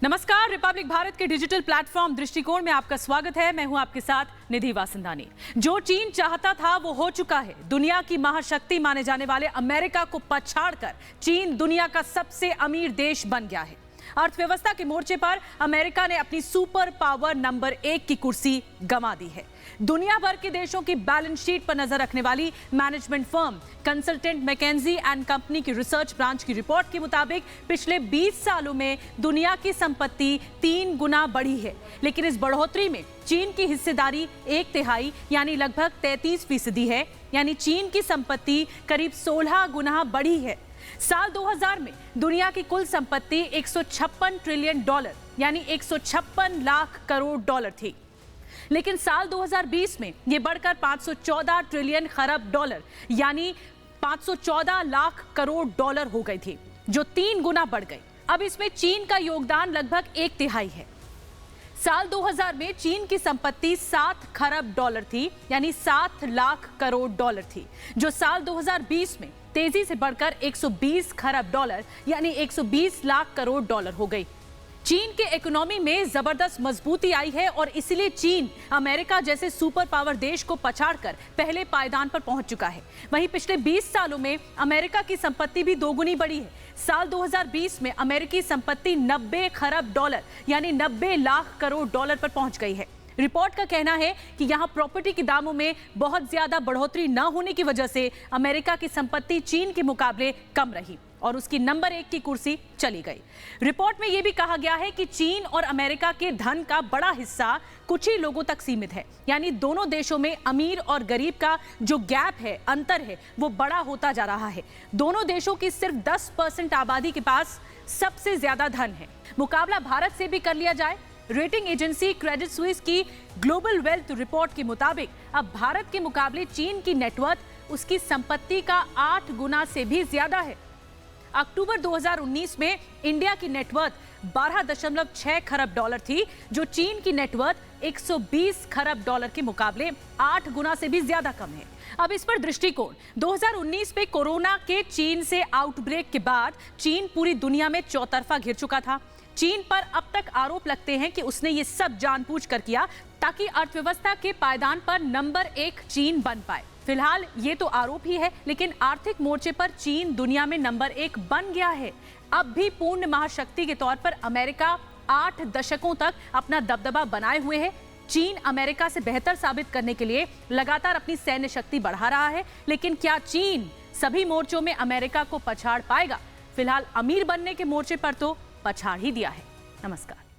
नमस्कार, रिपब्लिक भारत के digital platform दृष्टिकोण में आपका स्वागत है। मैं हूं आपके साथ निधि वासंदानी। जो चीन चाहता था वो हो चुका है। दुनिया की महाशक्ति माने जाने वाले अमेरिका को पछाड़कर चीन दुनिया का सबसे अमीर देश बन गया है। अर्थव्यवस्था के मोर्चे पर अमेरिका ने अपनी सुपर पावर नंबर 1 की कुर्सी गंवा दी है। दुनिया भर के देशों की बैलेंस शीट पर नजर रखने वाली management firm consultant McKinsey and company की रिसर्च ब्रांच की रिपोर्ट के मुताबिक पिछले 20 सालों में दुनिया की संपत्ति 3 गुना बढ़ी है। लेकिन इस बढ़ोतरी में चीन की हिस्सेदारी 1/3 यानी लगभग 33% है। यानी चीन की संपत्ति करीब 16 गुना बढ़ी है। साल 2000 में दुनिया की कुल संपत्ति $156 ट्रिलियन यानी 156 लाख करोड़ डॉलर थी। लेकिन साल 2020 में यह बढ़कर 514 ट्रिलियन खरब डॉलर यानी 514 लाख करोड़ डॉलर हो गई थी, जो 3 गुना बढ़ गई। अब इसमें चीन का योगदान लगभग 1/3 है। साल 2000 में चीन की संपत्ति 7 खरब डॉलर थी यानी 7 लाख करोड़ डॉलर थी, जो साल 2020 में तेजी से बढ़कर 120 खरब डॉलर यानी 120 लाख करोड़ डॉलर हो गई। चीन के इकोनॉमी में जबरदस्त मजबूती आई है और इसलिए चीन अमेरिका जैसे सुपर पावर देश को पछाड़कर पहले पायदान पर पहुंच चुका है। वहीं पिछले 20 सालों में अमेरिका की संपत्ति भी दोगुनी बढ़ी है। साल 2020 में अमेरिकी संपत्ति 90 खरब डॉलर यानी 90 लाख करोड़ डॉलर पर पहुंच गई है। रिपोर्ट का कहना है कि यहां प्रॉपर्टी के दामों में बहुत ज्यादा बढ़ोतरी न होने की वजह से अमेरिका की संपत्ति चीन के मुकाबले कम रही और उसकी नंबर 1 की कुर्सी चली गई। रिपोर्ट में यह भी कहा गया है कि चीन और अमेरिका के धन का बड़ा हिस्सा कुछ ही लोगों तक सीमित है। यानी दोनों देशों में अमीर और गरीब का जो गैप है, अंतर है, वो बड़ा होता जा रहा है। दोनों देशों की सिर्फ 10% आबादी के पास सबसे ज्यादा धन है। मुकाबला भारत से भी कर लिया जाए, रेटिंग एजेंसी क्रेडिट स्विस की ग्लोबल वेल्थ रिपोर्ट के मुताबिक अब भारत के मुकाबले चीन की नेटवर्थ उसकी संपत्ति का 8 गुना से भी ज्यादा है। अक्टूबर 2019 में इंडिया की नेटवर्थ 12.6 खरब डॉलर थी, जो चीन की नेटवर्थ 120 खरब डॉलर के मुकाबले 8 गुना से भी ज्यादा कम है। अब इस पर दृष्टिकोण 2019 में कोरोना के चीन से आउटब्रेक के बाद चीन पूरी दुनिया में चौतरफा घिर चुका था। चीन पर अब तक आरोप लगते हैं कि उसने ये सब जानबूझकर किया ताकि अर्थव्यवस्था के पायदान पर नंबर 1 चीन बन पाए। फिलहाल ये तो आरोप ही है, लेकिन आर्थिक मोर्चे पर चीन दुनिया में नंबर 1 बन गया है। अब भी पूर्ण महाशक्ति के तौर पर अमेरिका 8 दशकों तक अपना दबदबा बनाए हुए है। चीन अमेरिका से बेहतर साबित करने के लिए लगातार अपनी सैन्य शक्ति बढ़ा रहा है, लेकिन क्या चीन सभी मोर्चों में अमेरिका को पछाड़ पाएगा? फिलहाल अमीर बनने के मोर्चे पर तो पछाड़ ही दिया है। नमस्कार।